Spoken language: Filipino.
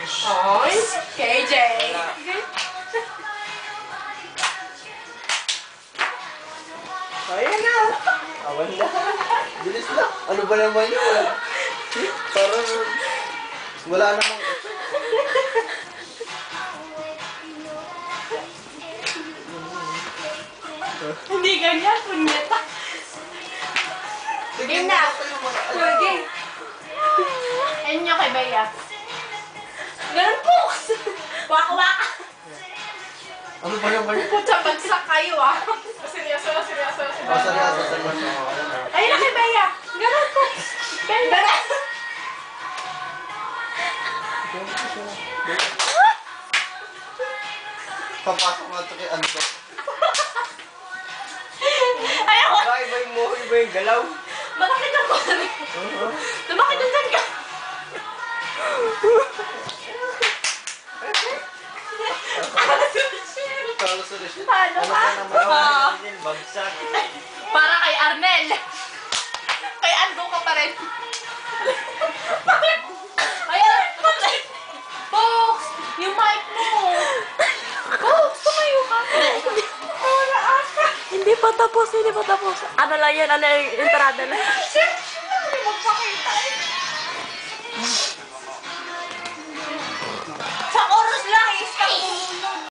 Ay, KJ. Ayan na. Awan na. Bilis na. Ano ba naman yun? Parang wala namang... Hindi ganyan, punyeta. Sige na. Sige. Ayun nyo kay Bea. Ganun po. Waka-waka. Ano ba naman yun? Putsa bagsak kayo ah. Seryoso. Seryoso. Ayun na kay Bea. Ganun po. Ganun. Papasok nga ito kay Anto. Ayaw ko. Iba yung galaw. Malaki ka po. Lumaki na dyan ka. Talo sa resyon. Paano ka? Bagsak. Para kay Arnel. Kay Ando ka pa rin. Ayan. Box! Yung mic mo. Box! Tumayo ka. Wala aka. Hindi pa tapos. Ano lang yan? Ano yung entrada lang? Siyempre.